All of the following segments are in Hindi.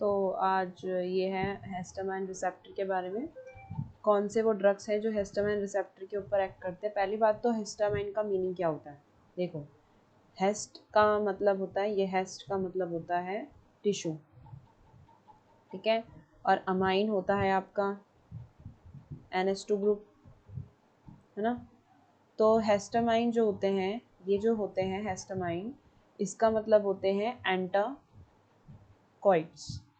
तो आज ये है हिस्टामाइन रिसेप्टर के बारे में, कौन से वो ड्रग्स हैं जो हिस्टामाइन रिसेप्टर के ऊपर एक्ट करते हैं। पहली बात तो हिस्टामाइन का मीनिंग क्या होता है। देखो, हेस्ट का मतलब होता है, ये हेस्ट का मतलब होता है टिश्यू, ठीक है, और अमाइन होता है आपका NH2 ग्रुप, है ना। तो हिस्टामाइन जो होते हैं, ये जो होते हैं हिस्टामाइन, इसका मतलब होते हैं एंटाकॉइड्स।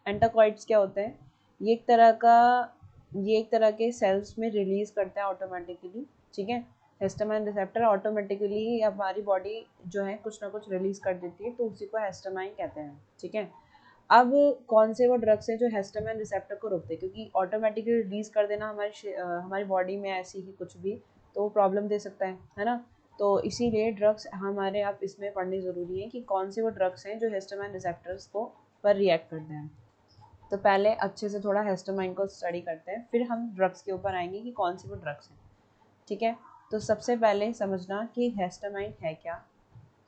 एंटाकॉइड्स क्या होते हैं? ये एक तरह के सेल्स में रिलीज करता है ऑटोमेटिकली, ठीक है। हिस्टामाइन रिसेप्टर ऑटोमेटिकली हमारी बॉडी जो है कुछ ना कुछ रिलीज कर देती है, तो उसी को हिस्टामाइन कहते हैं, ठीक है। अब कौन से वो ड्रग्स हैं जो हिस्टामाइन रिसेप्टर को रोकते हैं, क्योंकि ऑटोमेटिकली रिलीज कर देना हमारी बॉडी में ऐसी ही कुछ भी तो प्रॉब्लम दे सकता है ना। तो इसीलिए ड्रग्स हमारे आप इसमें पढ़ने ज़रूरी है कि कौन से वो ड्रग्स हैं जो हिस्टामाइन रिसेप्टर्स को पर रिएक्ट करते हैं। तो पहले अच्छे से थोड़ा हिस्टामाइन को स्टडी करते हैं, फिर हम ड्रग्स के ऊपर आएंगे कि कौन से वो ड्रग्स हैं, ठीक है। तो सबसे पहले समझना कि हिस्टामाइन है क्या,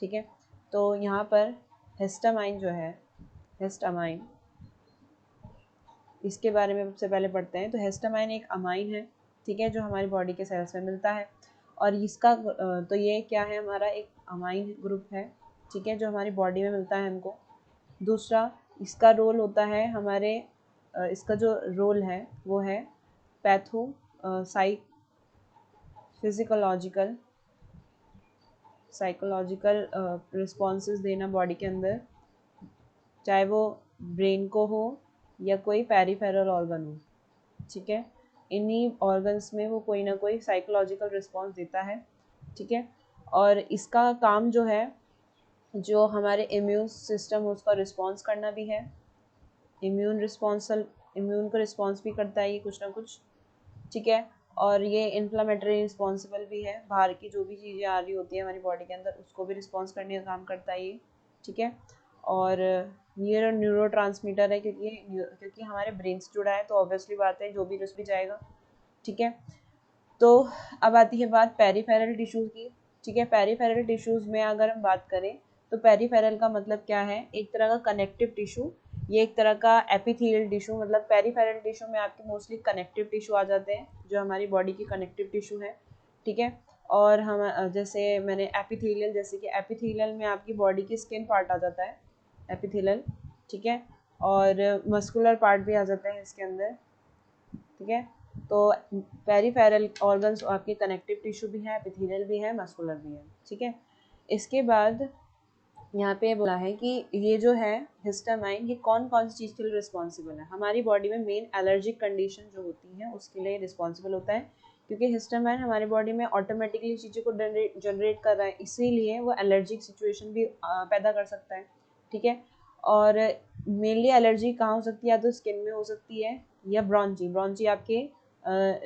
ठीक है। तो यहाँ पर हिस्टामाइन जो है, हिस्टामाइन, इसके बारे में सबसे पहले पढ़ते हैं। तो हिस्टामाइन एक अमाइन है, ठीक है, जो हमारी बॉडी के सेल्स में मिलता है। और इसका तो ये क्या है, हमारा एक अमाइन ग्रुप है, ठीक है, जो हमारी बॉडी में मिलता है हमको। दूसरा, इसका रोल होता है हमारे इसका जो रोल है वो है पैथो फिजिकोलॉजिकल साइकोलॉजिकल रिस्पॉन्सेस देना बॉडी के अंदर, चाहे वो ब्रेन को हो या कोई पेरिफेरल ऑर्गन हो, ठीक है। इन्हीं ऑर्गन्स में वो कोई ना कोई साइकोलॉजिकल रिस्पॉन्स देता है, ठीक है। और इसका काम जो है, जो हमारे इम्यून सिस्टम उसका रिस्पॉन्स करना भी है, इम्यून को रिस्पॉन्स भी करता है ये कुछ ना कुछ, ठीक है। और ये इन्फ्लामेटरी रिस्पॉन्सिबल भी है, बाहर की जो भी चीज़ें आ रही होती है हमारी बॉडी के अंदर उसको भी रिस्पॉन्स करने का काम करता है ये, ठीक है। और ये न्यूरो ट्रांसमीटर है, क्योंकि हमारे ब्रेन से जुड़ा है, तो ऑब्वियसली बात है जो भी रस भी जाएगा, ठीक है। तो अब आती है बात पेरिफेरल टिश्यूज़ की, ठीक है। पेरिफेरल टिश्यूज़ में अगर हम बात करें तो पेरिफेरल का मतलब क्या है, एक तरह का कनेक्टिव टिश्यू, ये एक तरह का एपिथेलियल टिश्यू, मतलब पेरिफेरल टिश्यू में आपके मोस्टली कनेक्टिव टिश्यू आ जाते हैं, जो हमारी बॉडी की कनेक्टिव टिश्यू है, ठीक है। और हम जैसे मैंने एपिथेलियल, जैसे कि एपिथेलियल में आपकी बॉडी की स्किन पार्ट आ जाता है, एपिथेलियल, ठीक है। और मस्कुलर पार्ट भी आ जाता है इसके अंदर, ठीक है। तो पेरिफेरल ऑर्गन्स आपके कनेक्टिव टिश्यू भी है, एपिथेलियल भी है, मस्कुलर भी है, ठीक है। इसके बाद यहाँ पे बोला है कि ये जो है हिस्टामाइन, ये कौन कौन सी चीज़ के लिए रिस्पॉन्सिबल है। हमारी बॉडी में मेन एलर्जिक कंडीशन जो होती है उसके लिए रिस्पॉन्सिबल होता है, क्योंकि हिस्टामाइन हमारी बॉडी में ऑटोमेटिकली चीज़ों को जनरेट कर रहा है, इसीलिए वो एलर्जिक सिचुएशन भी पैदा कर सकता है, ठीक है। और मेनली एलर्जी कहाँ हो सकती है, या तो स्किन में हो सकती है, या ब्रॉन्ची आपके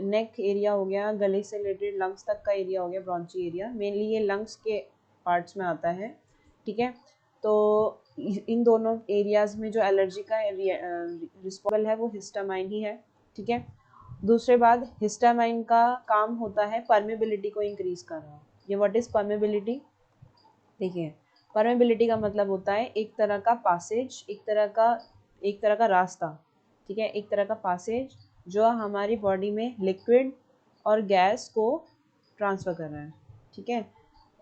नेक एरिया हो गया, गले से रिलेटेड लंग्स तक का एरिया हो गया, ब्रॉन्ची एरिया, मेनली ये लंग्स के पार्ट्स में आता है, ठीक है। तो इन दोनों एरियाज में जो एलर्जी का रिस्पॉन्सिबल है वो हिस्टामाइन ही है, ठीक है। दूसरे बात, हिस्टामाइन का काम होता है परमेबिलिटी को इंक्रीज करना। ये व्हाट इज परमेबिलिटी, देखिए, परमेबिलिटी का मतलब होता है एक तरह का पासेज, एक तरह का रास्ता, ठीक है, एक तरह का पासेज जो हमारी बॉडी में लिक्विड और गैस को ट्रांसफ़र कर रहा है, ठीक है।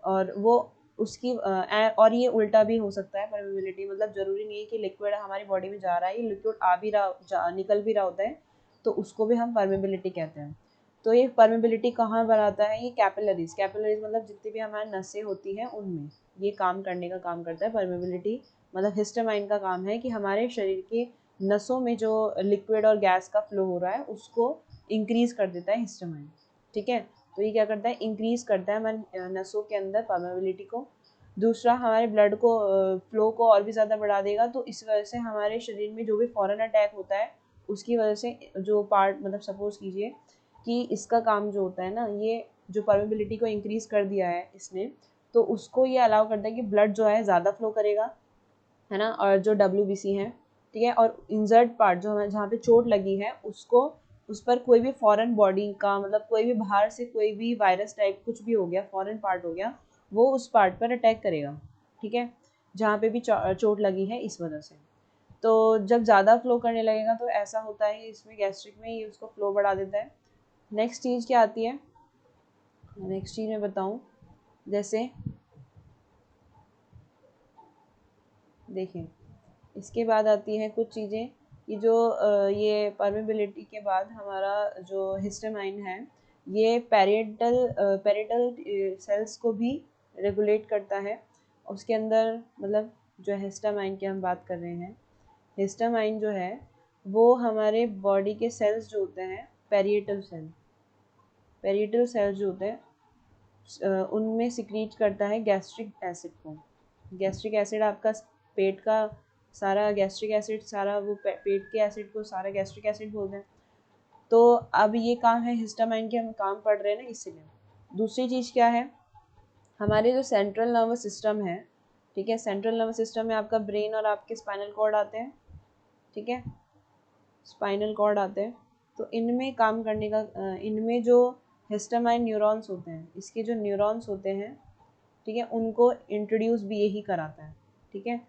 और वो उसकी और ये उल्टा भी हो सकता है परमेबिलिटी, मतलब ज़रूरी नहीं है कि लिक्विड हमारी बॉडी में जा रहा है, ये लिक्विड आ भी रहा निकल भी रहा होता है, तो उसको भी हम परमेबिलिटी कहते हैं। तो ये परमेबिलिटी कहाँ बनाता है, ये कैपिलरीज मतलब जितनी भी हमारी नसें होती हैं उनमें ये काम करने का काम करता है परमेबिलिटी। मतलब हिस्टामाइन का काम है कि हमारे शरीर के नसों में जो लिक्विड और गैस का फ्लो हो रहा है उसको इंक्रीज कर देता है हिस्टामाइन, ठीक है। तो ये क्या करता है, इंक्रीज करता है हमारे नसों के अंदर परमेबिलिटी को। दूसरा, हमारे ब्लड को फ्लो को और भी ज़्यादा बढ़ा देगा, तो इस वजह से हमारे शरीर में जो भी फॉरेन अटैक होता है उसकी वजह से जो पार्ट, मतलब सपोज कीजिए कि इसका काम जो होता है ना, ये जो परमेबिलिटी को इंक्रीज कर दिया है इसने, तो उसको ये अलाउ करता है कि ब्लड जो है ज़्यादा फ्लो करेगा, है ना। और जो WBC है, ठीक है, और इंजर्ड पार्ट जो हमें जहाँ पे चोट लगी है उसको, उस पर कोई भी फॉरेन बॉडी का, मतलब कोई भी बाहर से कोई भी वायरस टाइप कुछ भी हो गया, फॉरेन पार्ट हो गया, वो उस पार्ट पर अटैक करेगा, ठीक है, जहाँ पे भी चोट लगी है इस वजह से। तो जब ज़्यादा फ्लो करने लगेगा तो ऐसा होता है, इसमें गैस्ट्रिक में ये उसको फ्लो बढ़ा देता है। नेक्स्ट चीज़ क्या आती है, नेक्स्ट चीज़ मैं बताऊँ, जैसे देखिए इसके बाद आती है कुछ चीज़ें कि जो ये परमेबिलिटी के बाद हमारा जो हिस्टामाइन है ये पेरिटल सेल्स को भी रेगुलेट करता है। उसके अंदर मतलब जो हिस्टामाइन की हम बात कर रहे हैं, हिस्टामाइन जो है वो हमारे बॉडी के सेल्स जो होते हैं पेरिटल सेल्स जो होते हैं उनमें सिक्रीट करता है गैस्ट्रिक एसिड को। गैस्ट्रिक एसिड आपका पेट का सारा गैस्ट्रिक एसिड, सारा वो पेट के एसिड को सारा गैस्ट्रिक एसिड बोलते हैं। तो अब ये काम है हिस्टामाइन के, हम काम पढ़ रहे हैं ना इसीलिए। दूसरी चीज़ क्या है, हमारे जो सेंट्रल नर्वस सिस्टम है, ठीक है, सेंट्रल नर्वस सिस्टम में आपका ब्रेन और आपके स्पाइनल कॉर्ड आते हैं, ठीक है, स्पाइनल कॉर्ड आते हैं। तो इनमें काम करने का इनमें जो हिस्टामाइन न्यूरॉन्स होते हैं, इसके जो न्यूरॉन्स होते हैं, ठीक है, उनको इंट्रोड्यूस भी यही कराता है, ठीक है,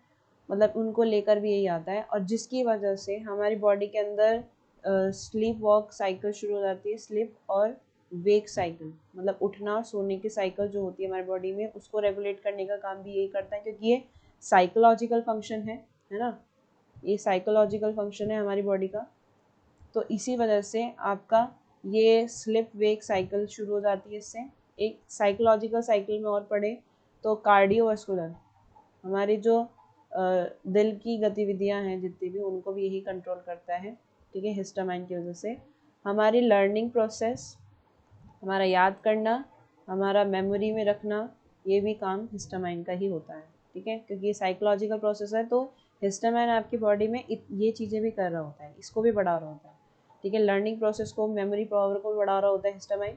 मतलब उनको लेकर भी यही आता है। और जिसकी वजह से हमारी बॉडी के अंदर स्लीप वॉक साइकिल शुरू हो जाती है, स्लीप और वेक साइकिल, मतलब उठना और सोने की साइकिल जो होती है हमारी बॉडी में, उसको रेगुलेट करने का काम भी यही करता है, क्योंकि ये साइकोलॉजिकल फंक्शन है ना, ये साइकोलॉजिकल फंक्शन है हमारी बॉडी का। तो इसी वजह से आपका ये स्लिप वेक साइकिल शुरू हो जाती है इससे। एक साइकोलॉजिकल साइकिल में और पढ़े तो कार्डियोवास्कुलर, हमारी जो दिल की गतिविधियां हैं जितनी भी, उनको भी यही कंट्रोल करता है, ठीक है, हिस्टामाइन की वजह से। हमारी लर्निंग प्रोसेस, हमारा याद करना, हमारा मेमोरी में रखना, ये भी काम हिस्टामाइन का ही होता है, ठीक है, क्योंकि ये साइकोलॉजिकल प्रोसेस है। तो हिस्टामाइन आपकी बॉडी में ये चीज़ें भी कर रहा होता है, इसको भी बढ़ा रहा होता है, ठीक है, लर्निंग प्रोसेस को, मेमोरी पावर को बढ़ा रहा होता है हिस्टामाइन।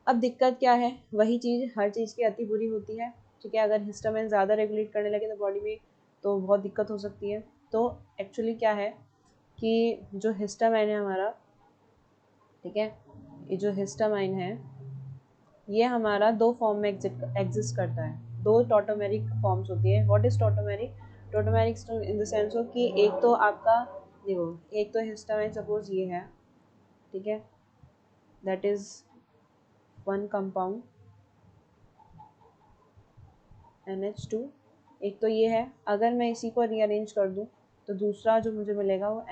अब दिक्कत क्या है, वही चीज़, हर चीज़ की अति बुरी होती है, ठीक है, अगर हिस्टामाइन ज़्यादा रेगुलेट करने लगे तो बॉडी में तो बहुत दिक्कत हो सकती है। तो एक्चुअली क्या है कि जो हिस्टामाइन है हमारा, ठीक है, ये जो हिस्टामाइन है ये हमारा दो फॉर्म में एग्जिस्ट करता है, दो टॉटोमेरिक फॉर्म्स होती है। What is tautomeric? Tautomeric in the sense of कि एक तो आपका देखो, एक तो हिस्टामाइन सपोज ये है, ठीक है, that is one compound NH2, एक तो ये है। अगर मैं इसी को रीअरेंज कर दूं तो दूसरा जो मुझे मिलेगा वो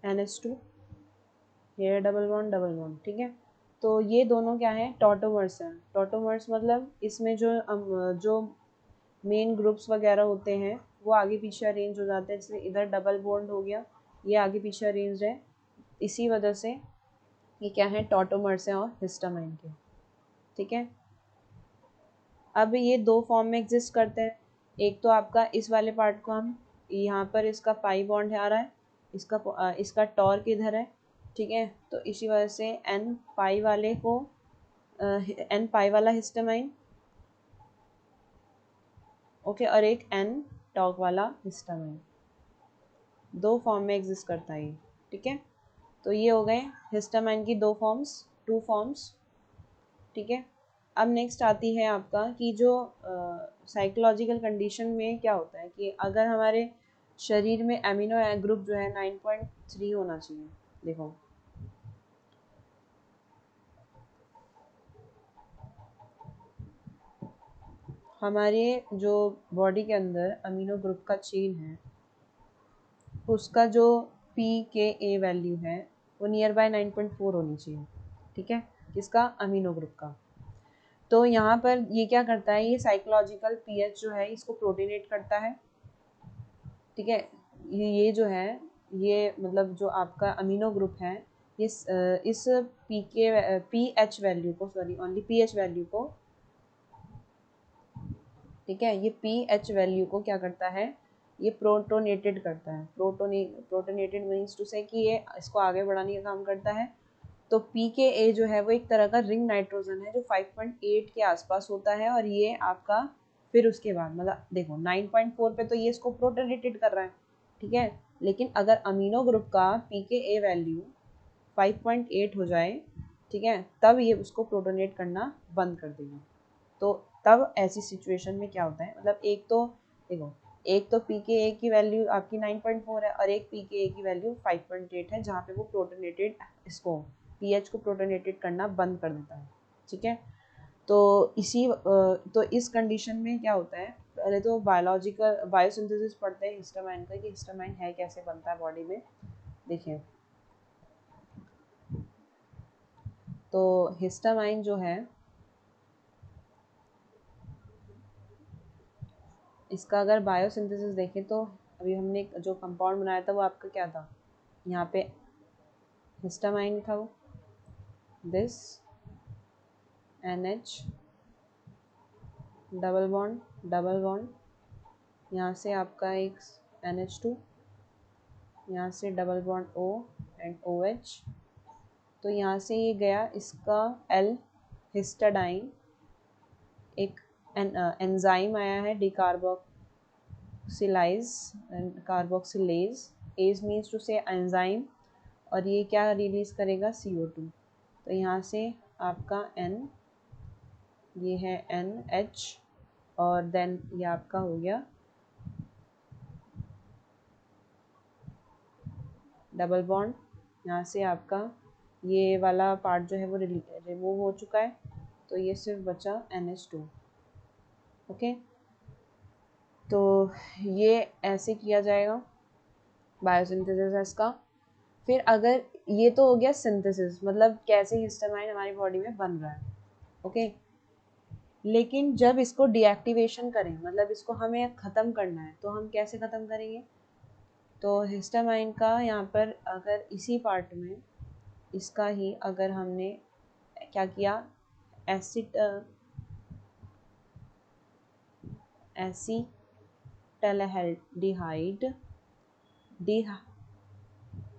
NH2, ये डबल बॉन्ड, ठीक है। तो ये दोनों क्या है, टॉटोमर्स हैं। टॉटोमर्स मतलब इसमें जो मेन ग्रुप्स वगैरह होते हैं वो आगे पीछे अरेंज हो जाते हैं, जैसे इधर डबल बॉन्ड हो गया, ये आगे पीछे अरेंज है, इसी वजह से ये क्या है, टॉटोमर्स हैं और हिस्टामाइन के, ठीक है। अब ये दो फॉर्म में एग्जिस्ट करते हैं। एक तो आपका इस वाले पार्ट को हम यहाँ पर इसका पाई बॉन्ड आ रहा है, इसका टॉर्क इधर है, ठीक है, तो इसी वजह से एन पाई वाले को एन पाई वाला हिस्टामाइन, ओके, और एक एन टॉर्क वाला हिस्टामाइन, दो फॉर्म में एग्जिस्ट करता है ये, ठीक है। तो ये हो गए हिस्टामाइन की दो फॉर्म्स, टू फॉर्म्स, ठीक है। अब नेक्स्ट आती है आपका कि जो साइकोलॉजिकल कंडीशन में क्या होता है कि अगर हमारे शरीर में एमिनो ग्रुप जो है 9.3 होना चाहिए। देखो हमारे जो बॉडी के अंदर अमीनो ग्रुप का चेन है उसका जो pKa वैल्यू है वो नियर बाय 9.4 होनी चाहिए, ठीक है, किसका, अमीनो ग्रुप का। तो यहाँ पर ये क्या करता है, ये साइकोलॉजिकल पीएच जो है इसको प्रोटीनेट करता है, ठीक है। ये जो है, ये मतलब जो आपका अमीनो ग्रुप है इस पीएच वैल्यू को, सॉरी ओनली पीएच वैल्यू को, ठीक है, ये पीएच वैल्यू को क्या करता है, ये प्रोटोनेटेड करता है। प्रोटोनेटेड मीन्स टू से कि ये इसको आगे बढ़ाने का काम करता है। तो pKa जो है वो एक तरह का रिंग नाइट्रोजन है जो 5.8 के आसपास होता है, और ये आपका फिर उसके बाद मतलब देखो 9.4 पे तो ये इसको प्रोटोनेटेड कर रहा है, ठीक है, लेकिन अगर अमीनो ग्रुप का pKa वैल्यू 5.8 हो जाए ठीक है, तब ये उसको प्रोटोनेट करना बंद कर देगा। तो तब ऐसी सिचुएशन में क्या होता है, मतलब एक तो देखो, एक तो pKa की वैल्यू आपकी 9.4 है और एक pKa की वैल्यू 5.8 है, जहाँ पे वो प्रोटोनेटेड इसको pH को प्रोटोनेटेड करना बंद कर देता है। ठीक है, तो तो इस कंडीशन में क्या होता है, पहले तो बायोलॉजिकल बायोसिंथेसिस पढ़ते हैं हिस्टामाइन का, कि हिस्टामाइन है कैसे बनता है बॉडी में। देखिए, तो हिस्टामाइन जो है इसका अगर बायोसिंथेसिस देखें तो अभी हमने जो कंपाउंड बनाया था वो आपका क्या था, यहाँ पे हिस्टामाइन था, वो दिस NH डबल बॉन्ड, यहाँ से आपका एक NH2, यहाँ से double bond O and OH, तो यहाँ से ये गया इसका L हिस्टाडाइन, एक एंजाइम आया है कार्बोक्सिलेज, एज मीन्स टू से एंजाइम, और ये क्या रिलीज करेगा, CO2। तो यहाँ से आपका N, ये है NH, और देन ये आपका हो गया डबल बॉन्ड, यहाँ से आपका ये वाला पार्ट जो है वो रिमूव हो चुका है, तो ये सिर्फ बचा NH2। ओके, तो ये ऐसे किया जाएगा बायोसिंथेसिस है इसका। फिर अगर ये तो हो गया सिंथेसिस, मतलब कैसे हिस्टामाइन हमारी बॉडी में बन रहा है। ओके, लेकिन जब इसको डीएक्टिवेशन करें, मतलब इसको हमें ख़त्म करना है, तो हम कैसे ख़त्म करेंगे, तो हिस्टामाइन का यहाँ पर अगर इसी पार्ट में इसका ही अगर हमने क्या किया, एसिटाल्डिहाइड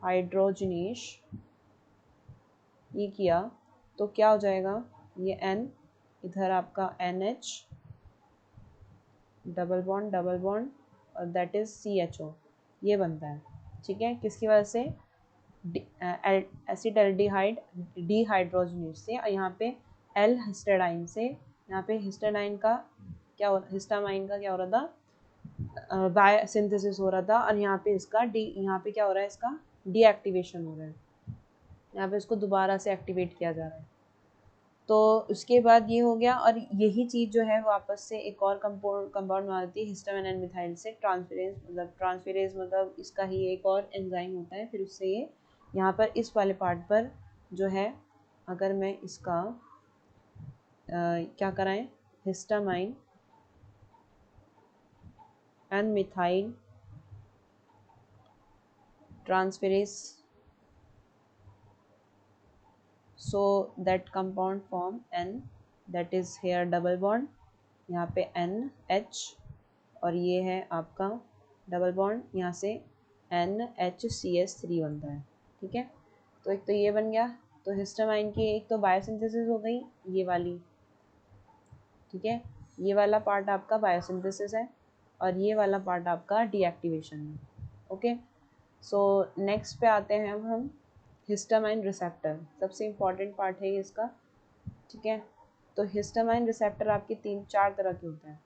डिहाइड्रोजनेश ये किया, तो क्या हो जाएगा, ये N इधर आपका NH डबल बॉन्ड और दैट इज CHO, ये बनता है। ठीक है, किसकी वजह से, एसिटाल्डिहाइड डिहाइड्रोजनेज से, यहाँ पे L हिस्टाडाइन से, यहाँ पे हिस्टाडाइन का क्या हो, हिस्टामाइन का क्या हो रहा था, बायोसिंथेसिस हो रहा था, और यहाँ पे इसका यहाँ पे क्या हो रहा है, इसका डीएक्टिवेशन हो रहा है, यहाँ पे इसको दोबारा से एक्टिवेट किया जा रहा है। तो उसके बाद ये हो गया, और यही चीज़ जो है वापस से एक और कंपाउंड बनाती है हिस्टामाइन एंड मिथाइल से, ट्रांसफेरेज मतलब इसका ही एक और एंजाइम होता है। फिर उससे ये यहाँ पर इस वाले पार्ट पर जो है, अगर मैं इसका क्या कराएं, histamine and methyl transferase, so that compound form N, that is here double bond, यहाँ पे NH, और ये है आपका डबल बॉन्ड, यहाँ से NHCS3 बनता है। ठीक है, तो एक तो ये बन गया, तो हिस्टामाइन की एक तो बायोसिंथेसिस हो गई ये वाली। ठीक है, ये वाला पार्ट आपका बायोसिंथेसिस है, और ये वाला पार्ट आपका डीएक्टिवेशन है। ओके, सो नेक्स्ट पे आते हैं अब हम हिस्टामाइन रिसेप्टर, सबसे इम्पॉर्टेंट पार्ट है ये इसका। ठीक है, तो हिस्टामाइन रिसेप्टर आपके 3-4 तरह के होते हैं।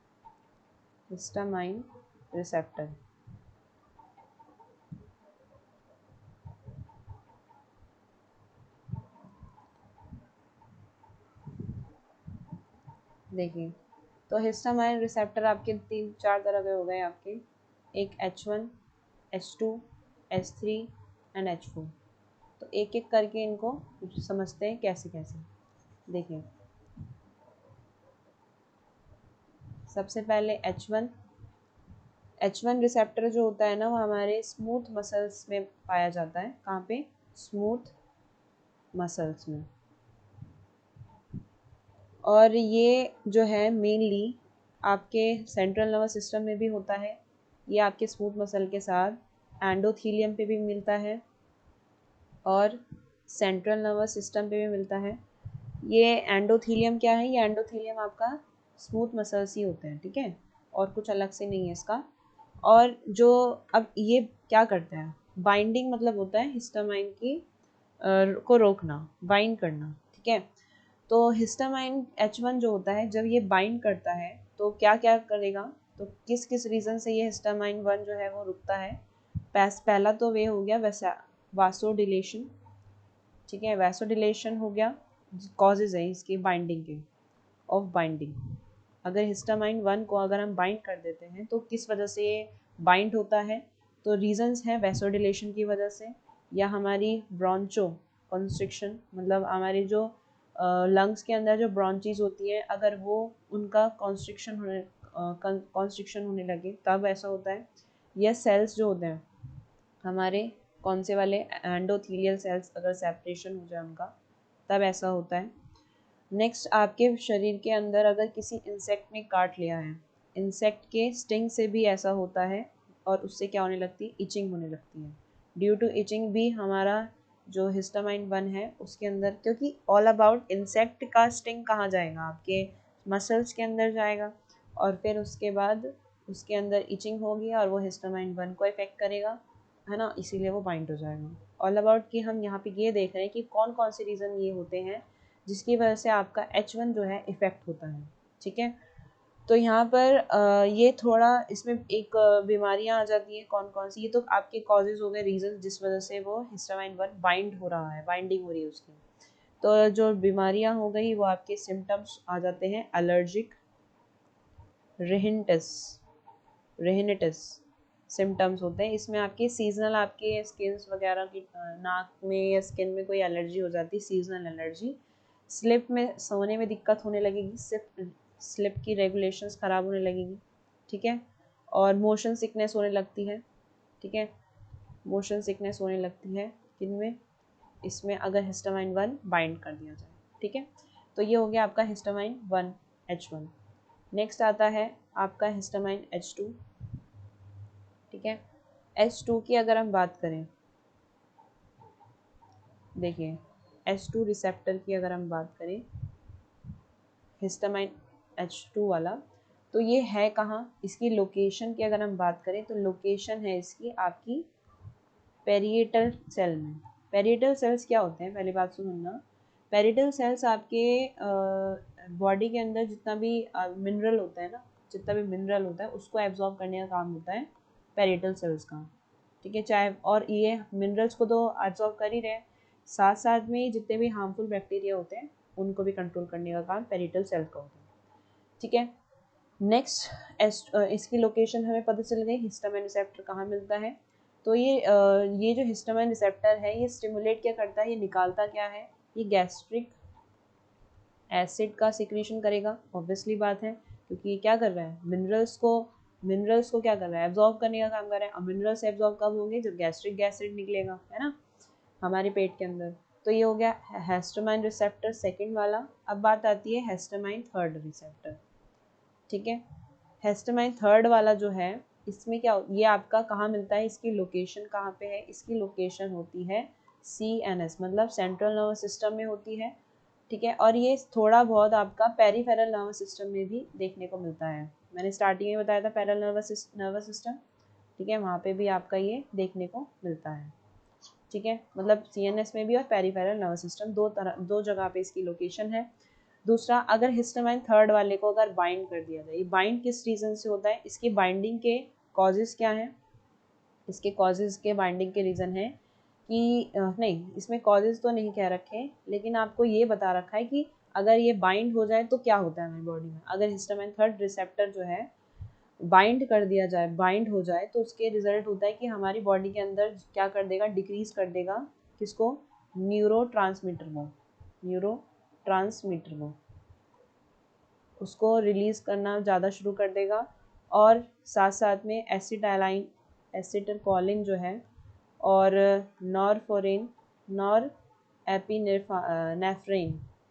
हिस्टामाइन रिसेप्टर, देखिए, तो हिस्टामाइन रिसेप्टर आपके 3-4 तरह के हो गए आपके, एक H1, H2, H3 and H4। तो एक एक करके इनको समझते हैं कैसे कैसे। देखिए, सबसे पहले H1 रिसेप्टर जो होता है ना, वो हमारे स्मूथ मसल्स में पाया जाता है। कहाँ पे, स्मूथ मसल्स में, और ये जो है मेनली आपके सेंट्रल नर्वस सिस्टम में भी होता है। ये आपके स्मूथ मसल के साथ एंडोथीलियम पे भी मिलता है और सेंट्रल नर्वस सिस्टम पे भी मिलता है। ये एंडोथीलियम क्या है, ये एंडोथीलियम आपका स्मूथ मसल्स ही होते हैं। ठीक है, और कुछ अलग से नहीं है इसका। और जो अब ये क्या करते हैं, बाइंडिंग मतलब होता है हिस्टामाइन की को रोकना, बाइंड करना। ठीक है। तो हिस्टामाइन H1 जो होता है जब ये बाइंड करता है तो क्या क्या करेगा, तो किस किस रीज़न से ये हिस्टामाइन 1 जो है वो रुकता है। पहला तो वे हो गया वासोडिलेशन, ठीक है, वासोडिलेशन हो गया, कॉजेज है इसकी बाइंडिंग के, ऑफ बाइंडिंग। अगर हिस्टामाइन 1 को अगर हम बाइंड कर देते हैं तो किस वजह से ये बाइंड होता है, तो रीजंस हैं वैसोडिलेशन की वजह से, या हमारी ब्रॉन्चो कंस्ट्रिक्शन, मतलब हमारी जो लंग्स के अंदर जो ब्रॉन्चीज होती है अगर वो उनका कॉन्स्ट्रिक्शन होने लगे तब ऐसा होता है। या सेल्स जो होते हैं हमारे कौन से वाले एंडोथीलियल सेल्स अगर सेपरेशन हो जाए उनका, तब ऐसा होता है। नेक्स्ट, आपके शरीर के अंदर अगर किसी इंसेक्ट ने काट लिया है, इंसेक्ट के स्टिंग से भी ऐसा होता है, और उससे क्या होने लगती है, इचिंग होने लगती है। ड्यू टू इचिंग भी हमारा जो हिस्टामाइन 1 है उसके अंदर, क्योंकि ऑल अबाउट इंसेक्ट का स्टिंग कहाँ जाएगा, आपके मसल्स के अंदर जाएगा, और फिर उसके बाद उसके अंदर इचिंग होगी और वो हिस्टामाइन 1 को इफेक्ट करेगा, है ना, इसीलिए वो बाइंड हो जाएगा। ऑल अबाउट कि हम यहाँ पे ये देख रहे हैं कि कौन कौन से रीज़न ये होते हैं जिसकी वजह से आपका H1 जो है इफ़ेक्ट होता है, ठीक है। तो यहाँ पर ये थोड़ा इसमें एक बीमारियाँ आ जाती हैं, कौन कौन सी, ये तो आपके कॉजेज हो गए, रीजन जिस वजह से वो हिस्टामाइन 1 बाइंड हो रहा है, बाइंडिंग हो रही है उसकी। तो जो बीमारियाँ हो गई वो आपके सिम्टम्स आ जाते हैं, एलर्जिक, रेहिनिटिस सिम्टम्स होते हैं। इसमें आपके सीजनल आपके स्किन्स वगैरह की नाक में या स्किन में कोई एलर्जी हो जाती है, सीजनल एलर्जी। स्लिप में सोने में दिक्कत होने लगेगी, स्लिप की रेगुलेशंस ख़राब होने लगेगी, ठीक है। और मोशन सिकनेस होने लगती है, ठीक है, मोशन सिकनेस होने लगती है किनमें, इसमें अगर हिस्टामाइन 1 बाइंड कर दिया जाए, ठीक है। तो ये हो गया आपका हिस्टामाइन 1 H1। नेक्स्ट आता है आपका हिस्टामाइन H2, ठीक है। H2 की अगर हम बात करें, देखिए H2 रिसेप्टर की अगर हम बात करें, हिस्टामाइन H2 वाला, तो ये है कहाँ, इसकी लोकेशन की अगर हम बात करें तो लोकेशन है इसकी आपकी पेरिएटल सेल में। पेरिएटल सेल्स क्या होते हैं, पहली बात सुनना, पेरिएटल सेल्स आपके बॉडी के अंदर जितना भी मिनरल होता है ना, जितना भी मिनरल होता है उसको एब्जॉर्ब करने का काम होता है पेरिएटल सेल्स का, ठीक है। चाहे और ये मिनरल्स को तो एब्जॉर्ब कर ही रहे, साथ साथ में जितने भी हार्मफुल बैक्टीरिया होते हैं उनको भी कंट्रोल करने का काम पेरिएटल सेल का होता है, ठीक है। नेक्स्ट, इसकी लोकेशन हमें पता चल गई, हिस्टामाइन रिसेप्टर कहाँ मिलता है। तो ये जो हिस्टामाइन रिसेप्टर है ये स्टिमुलेट क्या करता है, ये निकालता क्या है, ये गैस्ट्रिक एसिड का सिक्रीशन करेगा, ऑब्वियसली बात है, क्योंकि ये क्या कर रहा है, मिनरल्स को क्या कर रहा है, एब्जॉर्ब करने का काम कर रहा है। अब मिनरल्स एब्जॉर्ब कब होंगे, जब गैस्ट्रिक एसिड निकलेगा, है ना, हमारे पेट के अंदर। तो ये हो गया हिस्टामाइन रिसेप्टर सेकंड वाला। अब बात आती है हिस्टामाइन थर्ड रिसेप्टर, ठीक है। हिस्टामाइन थर्ड वाला जो है इसमें क्या, ये आपका कहाँ मिलता है, इसकी लोकेशन कहाँ पे है, इसकी लोकेशन होती है CNS, मतलब सेंट्रल नर्वस सिस्टम में होती है, ठीक है। और ये थोड़ा बहुत आपका पेरिफेरल नर्वस सिस्टम में भी देखने को मिलता है, मैंने स्टार्टिंग में बताया था पैरल नर्वस सिस्टम, ठीक है, वहाँ पे भी आपका ये देखने को मिलता है, ठीक है। मतलब CNS में भी और पेरिफेरल नर्वस सिस्टम, दो जगह पे इसकी लोकेशन है। दूसरा, अगर हिस्टामाइन थर्ड वाले को अगर बाइंड कर दिया जाए, बाइंड किस रीज़न से होता है, इसकी बाइंडिंग के कॉजेज़ क्या हैं, इसके कॉजेज़ के बाइंडिंग के रीज़न है कि नहीं, इसमें कॉजेज़ तो नहीं कह रखे, लेकिन आपको ये बता रखा है कि अगर ये बाइंड हो जाए तो क्या होता है हमारी बॉडी में। अगर हिस्टामाइन थर्ड रिसेप्टर जो है बाइंड कर दिया जाए, बाइंड हो जाए, तो उसके रिजल्ट होता है कि हमारी बॉडी के अंदर क्या कर देगा, डिक्रीज कर देगा किसको, न्यूरो ट्रांसमीटर को उसको रिलीज़ करना ज़्यादा शुरू कर देगा। और साथ साथ में एसिटाइलकोलिन जो है, और नॉरफोरिन,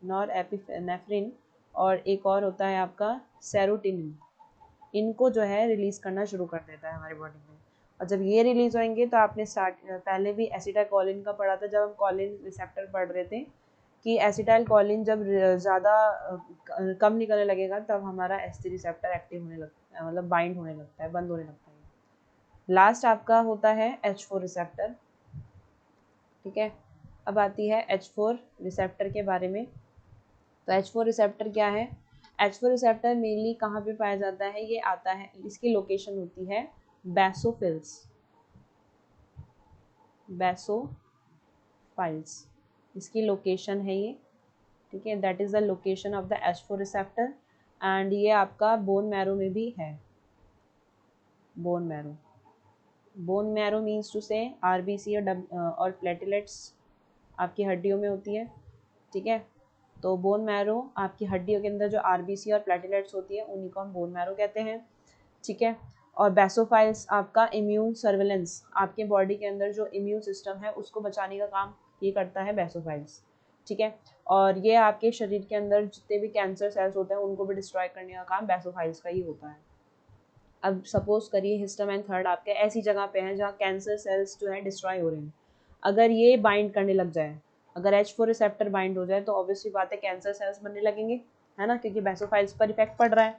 नॉरएपिनेफ्रिन, और एक और होता है आपका सेरोटोनिन, इनको जो है रिलीज़ करना शुरू कर देता है हमारी बॉडी में। और जब ये रिलीज़ होंगे तो आपने पहले भी एसिटाइलकोलिन का पढ़ा था, जब हम कोलिन रिसेप्टर पढ़ रहे थे, कि एसिटाइलकोलिन जब ज़्यादा कम निकलने लगेगा तब हमारा S3 रिसेप्टर एक्टिव होने लगता है, मतलब बाइंड होने लगता है, बंद होने लगता है। लास्ट आपका होता है H4 रिसेप्टर, ठीक है। अब आती है H4 रिसेप्टर के बारे में। तो H4 रिसेप्टर क्या है? H4 रिसेप्टर मेनली कहाँ पे पाया जाता है? ये आता है, इसकी लोकेशन होती है बेसोफिल्स, बेसोफाइल्स इसकी लोकेशन है ये, ठीक है। That is the location of the H4 receptor and ये आपका बोन मैरो में भी है। Bone marrow, bone marrow means to say RBC और प्लेटलेट्स आपकी हड्डियों में होती है, ठीक है। तो बोन मैरो आपकी हड्डियों के अंदर जो आरबीसी और प्लेटलेट्स होती है उन्हीं को हम बोन मैरो कहते हैं, ठीक है। और बेसोफाइल्स आपका इम्यून सर्वेलेंस, आपके बॉडी के अंदर जो इम्यून सिस्टम है उसको बचाने का काम ये करता है बेसोफाइल्स, ठीक है। और ये आपके शरीर के अंदर जितने भी कैंसर सेल्स होते हैं उनको भी डिस्ट्रॉय करने का काम बेसोफाइल्स का ही होता है। अब सपोज करिए हिस्टामाइन थर्ड आपके ऐसी जगह पे है जहाँ कैंसर सेल्स जो है डिस्ट्रॉय हो रहे हैं, अगर ये बाइंड करने लग जाए, अगर H4 रिसेप्टर बाइंड हो जाए तो ऑब्वियसली बात है कैंसर सेल्स बनने लगेंगे, है ना, क्योंकि बेसोफाइल्स पर इफेक्ट पड़ रहा है।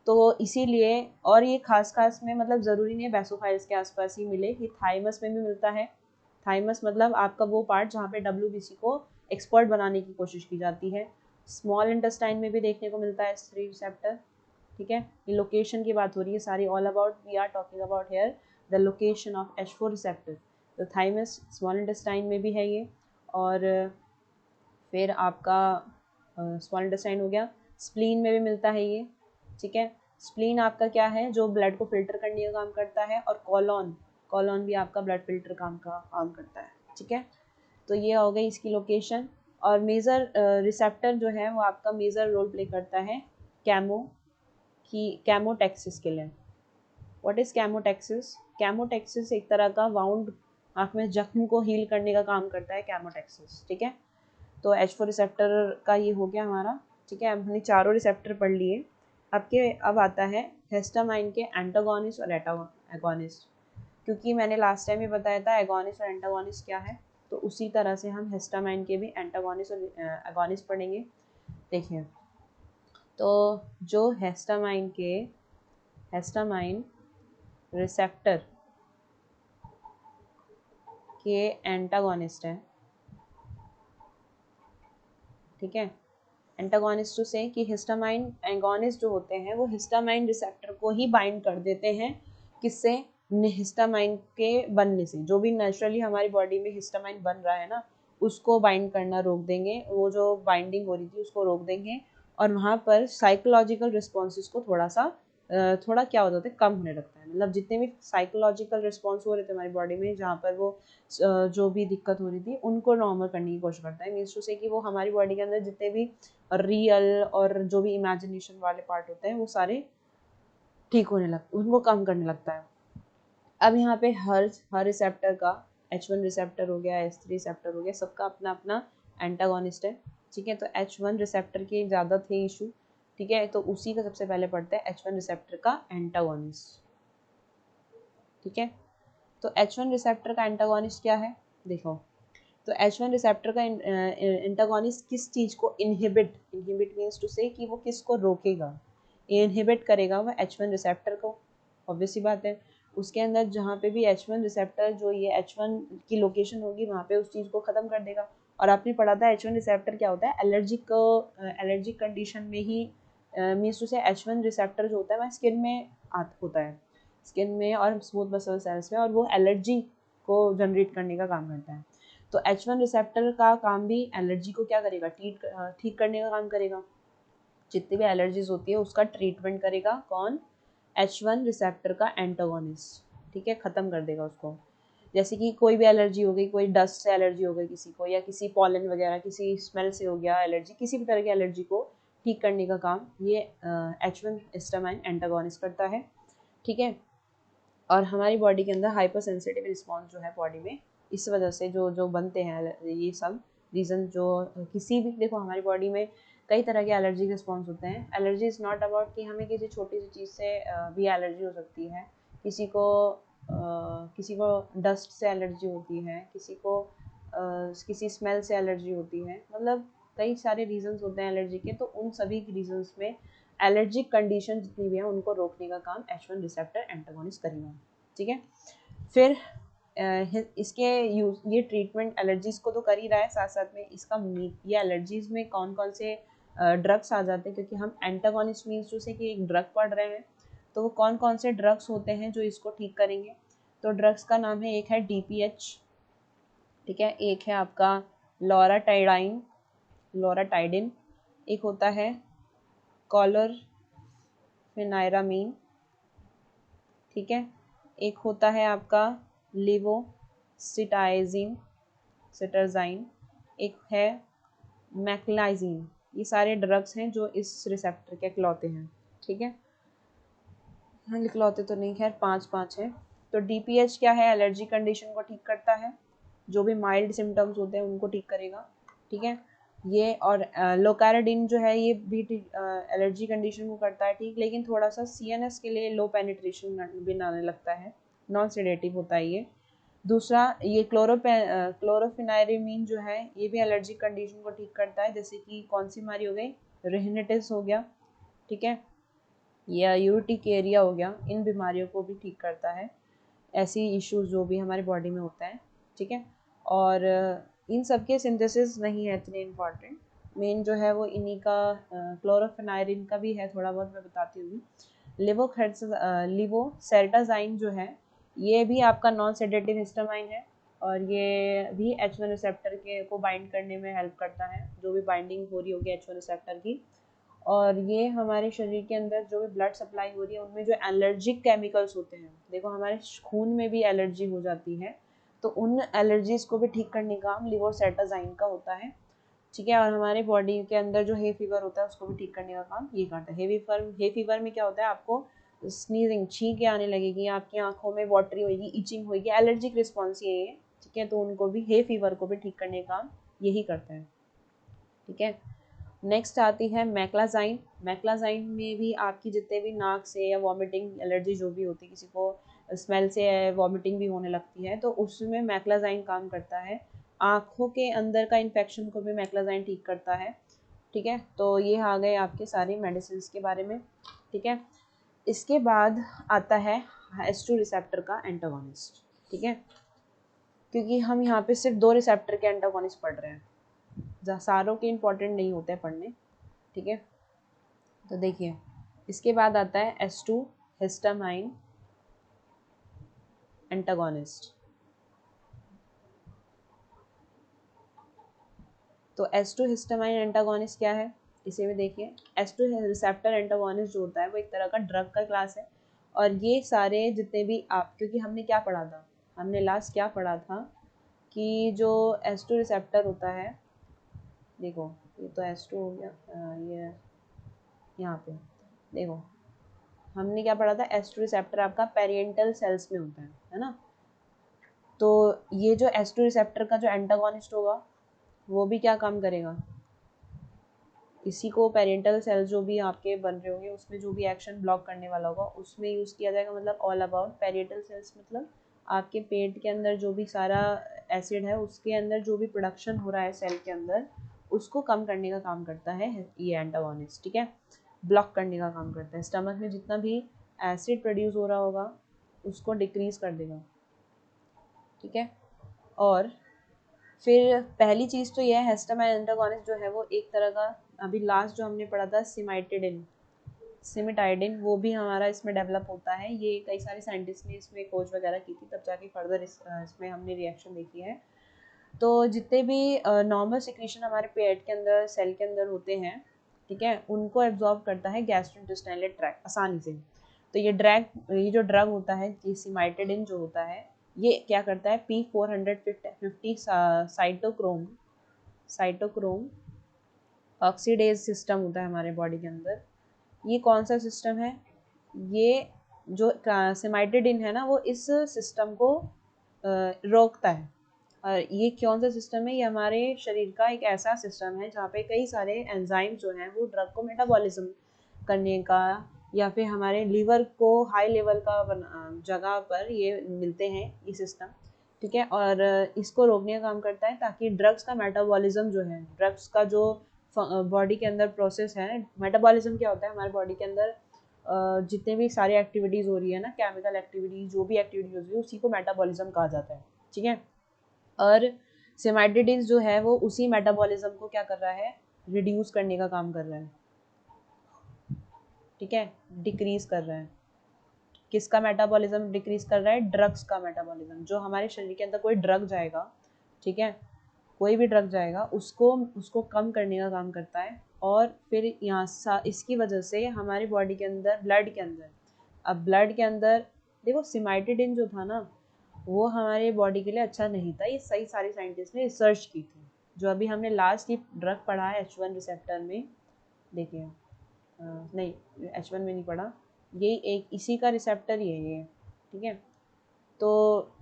तो इसीलिए, और ये खास में मतलब ज़रूरी नहीं है बेसोफाइल्स के आसपास ही मिले, ये थाइमस में भी मिलता है। थाइमस मतलब आपका वो पार्ट जहाँ पे WBC को एक्सपर्ट बनाने की कोशिश की जाती है। स्मॉल इंटेस्टाइन में भी देखने को मिलता है H3 रिसेप्टर, ठीक है। ये लोकेशन की बात हो रही है सारी, all about we are talking about here the location of H4 receptor. तो थाइमस स्मॉल इंटेस्टाइन में भी है ये, और फिर आपका स्मॉल इंटेस्टाइन हो गया, स्प्लीन में भी मिलता है ये, ठीक है। स्प्लीन आपका क्या है, जो ब्लड को फिल्टर करने का काम करता है, और कॉलॉन भी आपका ब्लड फिल्टर काम करता है, ठीक है। तो ये हो गई इसकी लोकेशन। और मेजर रिसेप्टर जो है वो आपका मेजर रोल प्ले करता है कैमोटेक्सिस के लिए। What is कैमोटेक्सिस? कैमोटेक्सिस एक तरह का वाउंड, आँख में जख्म को हील करने का काम करता है कैमोटेक्सिस, ठीक है। तो H4 रिसेप्टर का ये हो गया हमारा, ठीक है। अब हमने चारों रिसेप्टर पढ़ लिए। अब आता है हिस्टामाइन के एंटागोनिस्ट और एगोनिस्ट, क्योंकि मैंने लास्ट टाइम ही बताया था एगोनिस्ट और एंटागोनिस्ट क्या है, तो उसी तरह से हम हिस्टामाइन के भी एंटागोनिस्ट और एगोनिस्ट पढ़ेंगे। देखिए, तो जो हिस्टामाइन रिसेप्टर के एंटागोनिस्ट है, ठीक है। एंटागोनिस्ट टू से कि हिस्टामाइन एगोनिस्ट जो होते हैं वो हिस्टामाइन रिसेप्टर को ही बाइंड कर देते हैं, किससे? हिस्टामाइन के बनने से। जो भी नेचुरली हमारी बॉडी में हिस्टामाइन बन रहा है ना, उसको बाइंड करना रोक देंगे, वो जो बाइंडिंग हो रही थी उसको रोक देंगे, और वहाँ पर साइकोलॉजिकल रिस्पॉन्सेज को थोड़ा क्या हो जाता है, कम होने लगता है। मतलब जितने भी साइकोलॉजिकल रिस्पॉन्स हो रहे थे हमारी बॉडी में, जहाँ पर वो जो भी दिक्कत हो रही थी उनको नॉर्मल करने की कोशिश करता है। मीन्स टू से कि वो हमारी बॉडी के अंदर जितने भी रियल और जो भी इमेजिनेशन वाले पार्ट होते हैं वो सारे ठीक होने लगते, उनको कम करने लगता है। अब यहाँ पे हर रिसेप्टर का, H1 रिसेप्टर हो गया, H3 रिसेप्टर हो गया, सबका अपना अपना एंटागोनिस्ट है, ठीक है। तो H1 रिसेप्टर के ज़्यादा थे इशू, ठीक है, तो उसी का सबसे पहले पढ़ते हैं H1 रिसेप्टर का एंटागोनिस्ट, ठीक है। तो H1 रिसेप्टर का एंटागोनिस्ट क्या है, देखो। तो H1 रिसेप्टर का एंटागोनिस्ट किस चीज़ को इनहिबिट मीन्स टू से कि वो किसको रोकेगा, इनहिबिट करेगा वो H1 रिसेप्टर को, ऑब्वियस सी बात है। उसके अंदर जहाँ पे भी H1 रिसेप्टर जो ये H1 की लोकेशन होगी वहाँ पे उस चीज़ को ख़त्म कर देगा। और आपने पढ़ा था H1 रिसेप्टर क्या होता है, एलर्जिक कंडीशन में ही मीन्स टू से H1 रिसेप्टर जो होता है वह स्किन में होता है, स्किन में और स्मूथ मसल सेल्स में, और वो एलर्जी को जनरेट करने का काम करता है। तो H1 रिसेप्टर का काम भी एलर्जी को क्या करेगा, ठीक करने का काम करेगा। जितनी भी एलर्जीज होती है उसका ट्रीटमेंट करेगा कौन, H1 रिसेप्टर का एंटागोनिस्ट, ठीक है, ख़त्म कर देगा उसको। जैसे कि कोई भी एलर्जी हो गई, कोई डस्ट से एलर्जी हो गई किसी को, या किसी पॉलन वगैरह किसी स्मेल से हो गया एलर्जी, किसी भी तरह की एलर्जी को ठीक करने का काम ये H1 हिस्टामाइन एंटागोनिस्ट करता है, ठीक है। और हमारी बॉडी के अंदर हाइपर सेंसिटिव रिस्पॉन्स जो है बॉडी में, इस वजह से जो बनते हैं ये सब रीज़न, जो किसी भी, देखो हमारी बॉडी में कई तरह के एलर्जी रिस्पॉन्स होते हैं। एलर्जी इज़ नॉट अबाउट कि हमें किसी छोटी सी चीज़ से भी एलर्जी हो सकती है, किसी को डस्ट से एलर्जी होती है, किसी को किसी स्मेल से एलर्जी होती है, मतलब कई सारे रीजंस होते हैं एलर्जी के। तो उन सभी रीजंस में एलर्जिक कंडीशन जितनी भी है उनको रोकने का काम H1 रिसेप्टर एंटागोनिस्ट करेगा, ठीक है। फिर इसके ये ट्रीटमेंट एलर्जीज को तो कर ही रहा है, साथ साथ में इसका ये एलर्जीज में कौन कौन से ड्रग्स आ जाते हैं, क्योंकि हम एंटागोनिस्ट मीन्स जैसे कि एक ड्रग पढ़ रहे हैं, तो वो कौन कौन से ड्रग्स होते हैं जो इसको ठीक करेंगे। तो ड्रग्स का नाम है, एक है DPH, ठीक है, एक है आपका लोराटाइडिन, एक होता है क्लोरफेनाइरामीन, ठीक है, एक होता है आपका सिटाजाइन, एक है मैक्लाइजीन। ये सारे ड्रग्स हैं जो इस रिसेप्टर के इकलौते हैं, ठीक है, हाँ इकलौते तो नहीं, खैर 5 है। तो DPH क्या है, एलर्जी कंडीशन को ठीक करता है, जो भी माइल्ड सिम्टम्स होते हैं उनको ठीक करेगा, ठीक है ये। और लोकाराडिन जो है ये भी एलर्जी कंडीशन को करता है ठीक, लेकिन थोड़ा सा CNS के लिए लो पेनिट्रेशन भी आने लगता है, नॉन सेडेटिव होता है ये। दूसरा ये क्लोरोफेनाइरामीन जो है ये भी एलर्जी कंडीशन को ठीक करता है, जैसे कि कौन सी बीमारी हो गई, रिनिटिस हो गया, ठीक है, या यूरिटिकेरिया हो गया, इन बीमारियों को भी ठीक करता है, ऐसी इश्यूज जो भी हमारे बॉडी में होता है, ठीक है। और इन सब के सिंथेसिस नहीं है इतने इम्पॉर्टेंट, मेन जो है वो इन्हीं का क्लोरोफेनाइरिन का भी है, थोड़ा बहुत मैं बताती हूँ। लिवोसेरेटाजाइन जो है ये भी आपका नॉन सेडेटिव हिस्टामाइन है, और ये भी H1 रिसेप्टर के को बाइंड करने में हेल्प करता है, जो भी बाइंडिंग हो रही होगी H1 रिसेप्टर की। और ये हमारे शरीर के अंदर जो भी ब्लड सप्लाई हो रही है उनमें जो एलर्जिक केमिकल्स होते हैं, देखो हमारे खून में भी एलर्जी हो जाती है, तो उन एलर्जीज को भी ठीक करने का काम लिवोसेरेटाजाइन का होता है, ठीक है। और हमारे बॉडी के अंदर जो हे फीवर होता है उसको भी ठीक करने का काम ये करता है। हे फीवर में क्या होता है, आपको स्नीजिंग, छींके आने लगेगी, आपकी आंखों में वाटरी होगी, इचिंग होगी, एलर्जिक रिस्पॉन्स ये, ठीक है, तो उनको भी हे फीवर को भी ठीक करने का काम यही करता है, ठीक है। नेक्स्ट आती है मैक्लाजाइन। मैक्लाजाइन में भी आपकी जितने भी नाक से या वॉमिटिंग एलर्जी जो भी होती है, किसी को स्मेल से वॉमिटिंग भी होने लगती है, तो उसमें मैक्लाजाइन काम करता है। आँखों के अंदर का इन्फेक्शन को भी मैक्लाजाइन ठीक करता है, ठीक है। तो ये आ गए आपके सारे मेडिसिन के बारे में, ठीक है। इसके बाद आता है H2 रिसेप्टर का एंटागोनिस्ट, ठीक है, क्योंकि हम यहाँ पे सिर्फ 2 रिसेप्टर के एंटागोनिस्ट पढ़ रहे हैं, सारों के इम्पोर्टेंट नहीं होते हैं पढ़ने, ठीक है। तो देखिए इसके बाद आता है H2 हिस्टामाइन एंटागोनिस्ट। तो H2 हिस्टामाइन एंटागोनिस्ट क्या है, इसे भी देखिए। H2 रिसेप्टर एंटागोनिस्ट जो होता है वो एक तरह का ड्रग का क्लास है, और ये सारे जितने भी क्योंकि हमने क्या पढ़ा था, हमने लास्ट क्या पढ़ा था कि जो H2 रिसेप्टर होता है, देखो ये तो H2 हो गया, ये यहाँ पे देखो हमने क्या पढ़ा था, H2 रिसेप्टर आपका पेरिएंटल सेल्स में होता है ना। तो ये जो H2 रिसेप्टर का जो एंटागोनिस्ट होगा वो भी क्या काम करेगा, इसी को पेरेंटल सेल्स जो भी आपके बन रहे होंगे उसमें जो भी एक्शन ब्लॉक करने वाला होगा उसमें यूज़ किया जाएगा। मतलब ऑल अबाउट पेरिएटल सेल्स, मतलब आपके पेट के अंदर जो भी सारा एसिड है उसके अंदर जो भी प्रोडक्शन हो रहा है सेल के अंदर, उसको कम करने का काम करता है ये एंटागोनिस्ट, ठीक है, ब्लॉक करने का काम करता है। स्टमक में जितना भी एसिड प्रोड्यूस हो रहा होगा उसको डिक्रीज कर देगा, ठीक है। और फिर पहली चीज़ तो यह है हिस्टामाइन एंटागोनिस्ट जो है वो एक तरह का, अभी लास्ट जो हमने पढ़ा था सिमिटाइडिन, वो भी हमारा इसमें डेवलप होता है। ये कई सारे साइंटिस्ट ने इसमें खोज वगैरह की थी, तब जाके फर्दर इसमें हमने रिएक्शन देखी है। तो जितने भी नॉर्मल सिक्रीशन हमारे पेट के अंदर सेल के अंदर होते हैं, ठीक है, उनको एब्जॉर्ब करता है गैस्ट्रोइंटेस्टाइनल ट्रैक्ट आसानी से। तो ये जो ड्रग होता है कि सिमाइटिडिन जो होता है ये क्या करता है, P450 साइटोक्रोम ऑक्सीडेज सिस्टम होता है हमारे बॉडी के अंदर। ये कौन सा सिस्टम है, ये जो सिमाइटिडिन है ना वो इस सिस्टम को रोकता है। और ये कौन सा सिस्टम है, ये हमारे शरीर का एक ऐसा सिस्टम है जहाँ पे कई सारे एंजाइम जो हैं वो ड्रग को मेटाबॉलिज्म करने का, या फिर हमारे लीवर को हाई लेवल का जगह पर ये मिलते हैं ये सिस्टम, ठीक है। और इसको रोकने का काम करता है ताकि ड्रग्स का मेटाबॉलिज्म जो है, ड्रग्स का जो बॉडी के अंदर प्रोसेस है, मेटाबॉलिज्म क्या होता है हमारे बॉडी के अंदर जितने भी सारी एक्टिविटीज़ हो रही है ना, केमिकल एक्टिविटीज़ जो भी एक्टिविटीज़ हो रही है उसी को मेटाबॉलिज्म कहा जाता है, ठीक है। और सिमाइटिडिन जो है वो उसी मेटाबॉलिज्म को क्या कर रहा है, रिड्यूस करने का काम कर रहा है, ठीक है, डिक्रीज कर रहा है। किसका मेटाबॉलिज्म डिक्रीज कर रहा है? ड्रग्स का मेटाबॉलिज्म। जो हमारे शरीर के अंदर कोई ड्रग जाएगा, ठीक है, कोई भी ड्रग जाएगा उसको उसको कम करने का काम करता है। और फिर यहाँ इसकी वजह से हमारी बॉडी के अंदर, ब्लड के अंदर, अब ब्लड के अंदर देखो सिमाइटिडिन जो था ना, वो हमारे बॉडी के लिए अच्छा नहीं था। ये सही सारे साइंटिस्ट ने रिसर्च की थी। जो अभी हमने लास्ट ही ड्रग पढ़ा है H1 रिसेप्टर में, देखिए नहीं H1 में नहीं पढ़ा, ये एक इसी का रिसेप्टर ही है ये, ठीक है। तो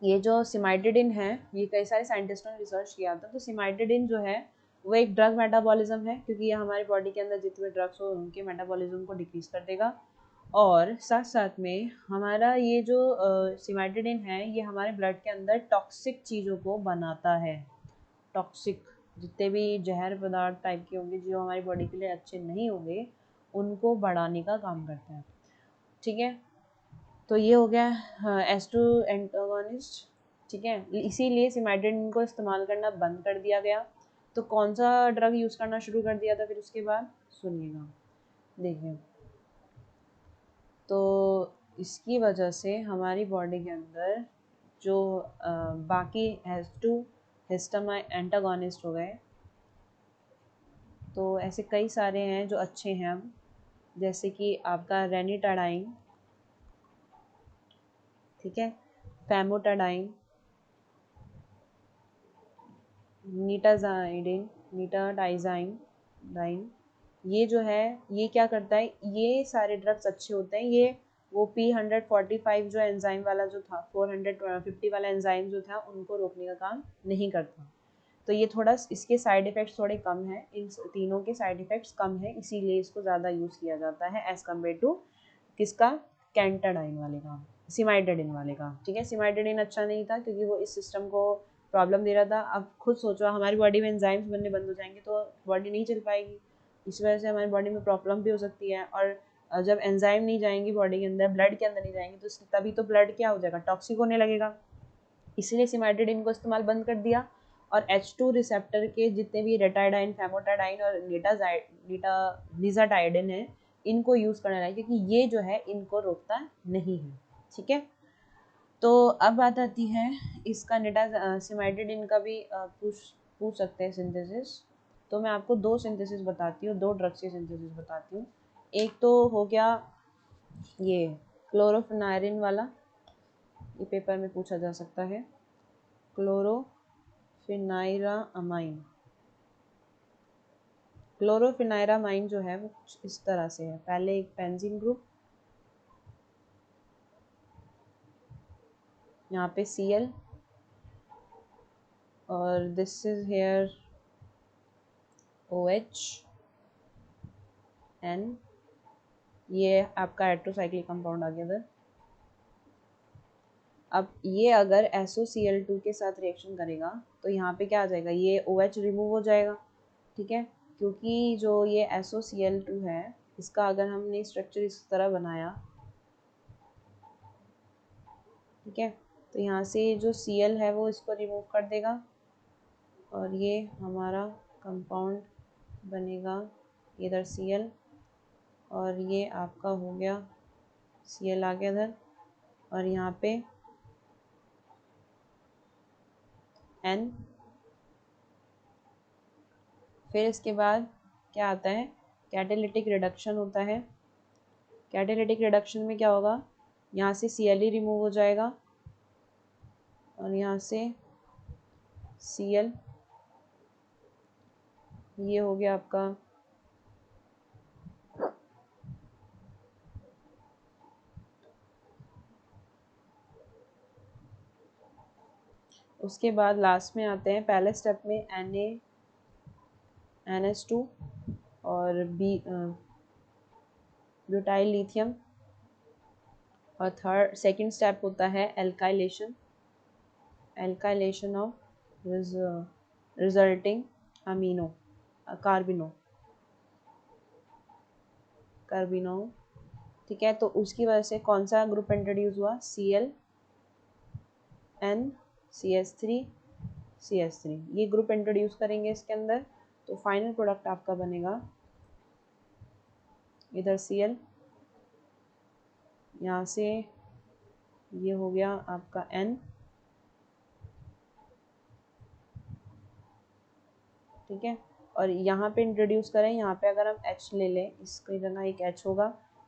ये जो सिमाइटिडिन है, ये कई सारे साइंटिस्टों ने रिसर्च किया था। तो सिमाइटिडिन जो है वो एक ड्रग मेटाबॉलिज्म है, क्योंकि ये हमारी बॉडी के अंदर जितने ड्रग्स हो उनके मेटाबॉलिज्म को डिक्रीज कर देगा। और साथ साथ में हमारा ये जो सिमाइटिडिन है, ये हमारे ब्लड के अंदर टॉक्सिक चीज़ों को बनाता है। टॉक्सिक जितने भी जहर पदार्थ टाइप के होंगे जो हमारी बॉडी के लिए अच्छे नहीं होंगे, उनको बढ़ाने का काम करता है, ठीक है। तो ये हो गया S2 एंटागोनिस्ट, ठीक है। इसीलिए सिमाइटिडिन को इस्तेमाल करना बंद कर दिया गया। तो कौन सा ड्रग यूज़ करना शुरू कर दिया था फिर उसके बाद? सुनिएगा, देखिए। तो इसकी वजह से हमारी बॉडी के अंदर जो बाकी H2 हिस्टामाइन एंटागोनिस्ट हो गए, तो ऐसे कई सारे हैं जो अच्छे हैं अब, जैसे कि आपका रेनिटाडाइन, ठीक है, फेमोटाडाइन, नीटाडाइजाइन, ये जो है ये क्या करता है, ये सारे ड्रग्स अच्छे होते हैं। ये वो P145 जो एंजाइम वाला जो था, 450 वाला एंजाइम जो था, उनको रोकने का काम नहीं करता। तो ये थोड़ा इसके साइड इफ़ेक्ट्स थोड़े कम हैं, इन तीनों के साइड इफ़ेक्ट्स कम है, इसीलिए इसको ज़्यादा यूज़ किया जाता है एज़ कम्पेयर टू किसका? कैंटाडाइन वाले का, सिमाइटिडिन वाले का, ठीक है। सिमाइटिडिन अच्छा नहीं था क्योंकि वो इस सिस्टम को प्रॉब्लम दे रहा था। अब खुद सोचो हमारी बॉडी में एंजाइम्स बनने बंद हो जाएंगे तो बॉडी नहीं चल पाएगी, इस वजह से हमारी बॉडी में प्रॉब्लम भी हो सकती है। और जब एंजाइम नहीं जाएंगी बॉडी के अंदर, ब्लड के अंदर नहीं जाएंगे, तो तभी तो ब्लड क्या हो जाएगा? टॉक्सिक होने लगेगा। इसलिए सिमाइटिडिन को इस्तेमाल बंद कर दिया। और H2 रिसेप्टर के जितने भी रेटाइडाइन, फेमोटाडाइन और निजाटाइडिन है, इनको यूज़ करना है, क्योंकि ये जो है इनको रोकता नहीं है, ठीक है। तो अब बात आती है इसका सिमाइटिडिन का भी पूछ सकते हैं सिंथेसिस। तो मैं आपको दो सिंथेसिस बताती हूँ, दो ड्रग्स के सिंथेसिस बताती हूँ। एक तो हो गया ये क्लोरोफेनारिन वाला, ये पेपर में पूछा जा सकता है, क्लोरोफेनाइरामाइन। क्लोरोफेनाइरामाइन जो है वो कुछ इस तरह से है, पहले एक बेंजीन ग्रुप, यहाँ पे Cl, और this is here OH N, ये आपका हेटेरोसाइक्लिक कंपाउंड आ गया इधर। अब ये अगर SOCl2 के साथ रिएक्शन करेगा तो यहाँ पे क्या आ जाएगा? ये OH रिमूव हो जाएगा, ठीक है, क्योंकि जो ये SOCl2 है, इसका अगर हमने स्ट्रक्चर इस तरह बनाया, ठीक है, तो यहाँ से जो Cl है वो इसको रिमूव कर देगा और ये हमारा कंपाउंड बनेगा इधर Cl, और ये आपका हो गया Cl आ गया इधर, और यहाँ पे N। फिर इसके बाद क्या आता है? कैटालिटिक रिडक्शन होता है। कैटालिटिक रिडक्शन में क्या होगा? यहाँ से Cl ही रिमूव हो जाएगा और यहाँ से Cl, ये हो गया आपका उसके बाद लास्ट में आते हैं, पहले स्टेप में NH2 और ब्यूटाइल लिथियम, और सेकंड स्टेप होता है एल्काइलेशन ऑफ रिजल्टिंग अमीनो कार्बिनो, ठीक है। तो उसकी वजह से कौन सा ग्रुप इंट्रोड्यूस हुआ? Cl N CH3 CH3, ये ग्रुप इंट्रोड्यूस करेंगे इसके अंदर। तो फाइनल प्रोडक्ट आपका बनेगा इधर Cl, यहाँ से ये हो गया आपका N, ठीक है। और यहाँ पे इंट्रोड्यूस करें, यहाँ पे अगर हम H ले लें, इसकी जगह एक H होगा,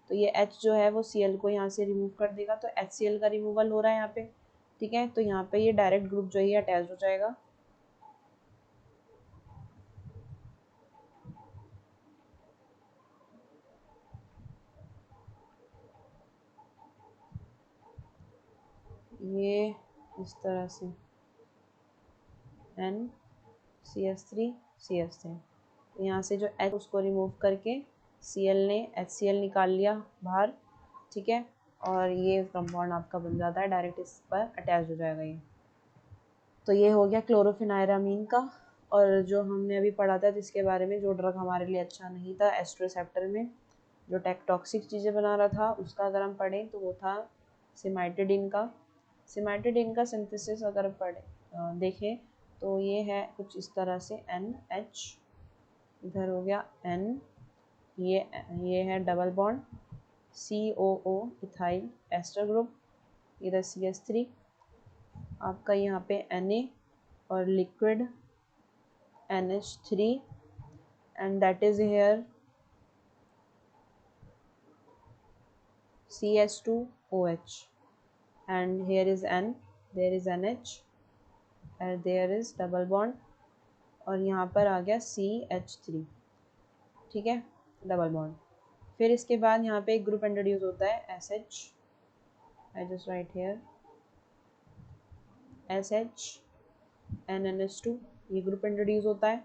तो ये H जो है वो Cl को यहाँ से रिमूव कर देगा, तो HCl का रिमूवल हो रहा है यहाँ पे, ठीक है। तो यहाँ पे ये डायरेक्ट ग्रुप जो है अटैच हो जाएगा। ये इस तरह से NCH3CH3, तो यहाँ से जो H उसको रिमूव करके Cl ने HCl निकाल लिया बाहर, ठीक है। और ये कंपाउंड आपका बन जाता है, डायरेक्ट इस पर अटैच हो जाएगा ये। तो ये हो गया क्लोरोफिनाइरामीन का। और जो हमने अभी पढ़ा था जिसके बारे में, जो ड्रग हमारे लिए अच्छा नहीं था एस्ट्रो रिसेप्टर में, जो टॉक्सिक चीज़ें बना रहा था, उसका अगर हम पढ़ें तो वो था सिमाइटिडिन का। सिमाइटिडिन का सिंथेसिस अगर देखें तो ये है कुछ इस तरह से NH, इधर हो गया N, ये है double bond COO ethyl ester group, इधर CH3 आपका, यहाँ पे Na और liquid NH3, and that is here CH2OH, and here is N, there is NH, and there is double bond, और यहाँ पर आ गया CH3, ठीक है, डबल बॉन्ड। फिर इसके बाद यहाँ पे एक ग्रुप इंट्रोड्यूस होता है SH, I just write here SH NNH2, ये ग्रुप इंट्रोड्यूस होता है।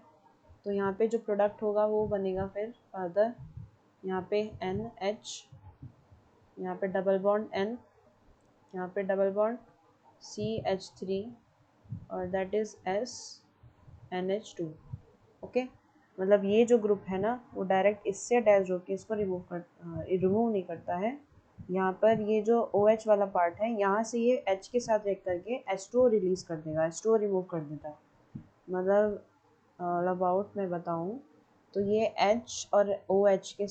तो यहाँ पे जो प्रोडक्ट होगा वो बनेगा फिर फर्दर, यहाँ पे NH, यहाँ पे डबल बॉन्ड N, यहाँ पे डबल बॉन्ड CH3, और दैट इज SNH2, ओके। मतलब ये जो ग्रुप है ना वो डायरेक्ट इससे अटैच होकर इसको रिमूव नहीं करता है। यहाँ पर ये जो OH वाला पार्ट है, यहाँ से ये H के साथ रिएक्ट करके H2O रिलीज कर देगा, H2O रिमूव कर देता है। मतलब अबाउट मैं बताऊँ तो ये H और OH के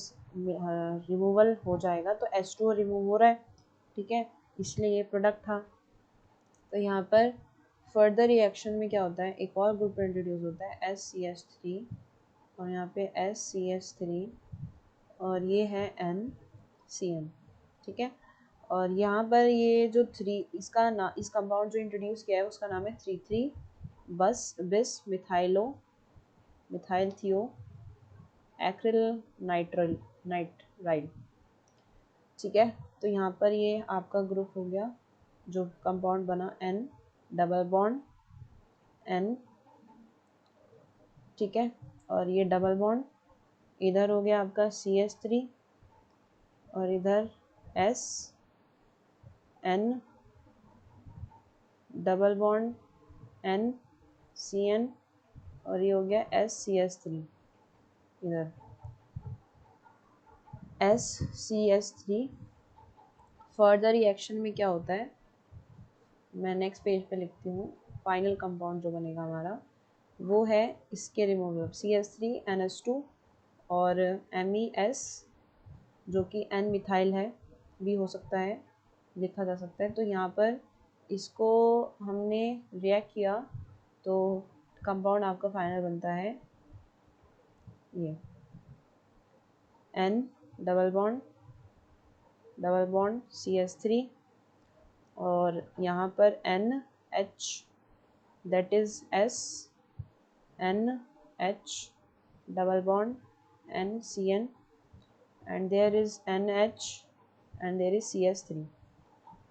रिमूवल हो जाएगा, तो H2O रिमूव हो रहा है, ठीक है, इसलिए ये प्रोडक्ट था। तो यहाँ पर फर्दर रिएक्शन में क्या होता है, एक और ग्रुप इंट्रोड्यूस होता है SCH3, और यहाँ पे SCH3, और ये है NCN, ठीक है। और यहाँ पर ये जो इस कंपाउंड जो इंट्रोड्यूस किया है उसका नाम है 3,3 बस बिस मिथाइल थियो एक्रिल नाइट्राइल, ठीक है। तो यहाँ पर ये आपका ग्रुप हो गया, जो कंपाउंड बना N डबल बॉन्ड N, ठीक है, और ये डबल बॉन्ड इधर हो गया आपका CH3, और इधर S N double bond N CN, और ये हो गया SCH3, इधर SCH3। फर्दर रिएक्शन में क्या होता है, मैं नेक्स्ट पेज पे लिखती हूँ। फाइनल कंपाउंड जो बनेगा हमारा वो है इसके रिमूवल CH3NH2 और MES, जो कि N मिथाइल है, भी हो सकता है, लिखा जा सकता है। तो यहाँ पर इसको हमने रिएक्ट किया तो कंपाउंड आपका फाइनल बनता है ये N डबल बॉन्ड CH3, और यहाँ पर NH, that is SNH double bond NCN, and there is NH and there is CH3,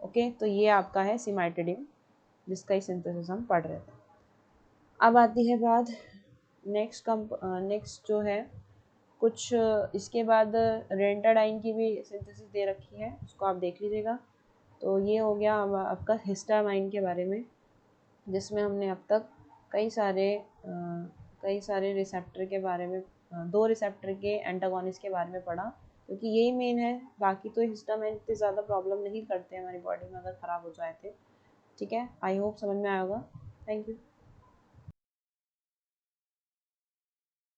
okay. तो ये आपका है सिमाइटिडिन, जिसका ही सिंथेसिस हम पढ़ रहे थे। अब आती है बात नेक्स्ट जो है कुछ इसके बाद रेंटाडाइन की भी सिंथेसिस दे रखी है, उसको आप देख लीजिएगा। तो ये हो गया आपका हिस्टामाइन के बारे में, जिसमें हमने अब तक कई सारे रिसेप्टर के बारे में, 2 रिसेप्टर के एंटागोनिस्ट के बारे में पढ़ा, क्योंकि यही मेन है। बाकी तो हिस्टामाइन इतनी ज़्यादा प्रॉब्लम नहीं करते हमारी बॉडी में अगर ख़राब हो जाए थे, ठीक है। आई होप समझ में आया होगा। Thank you.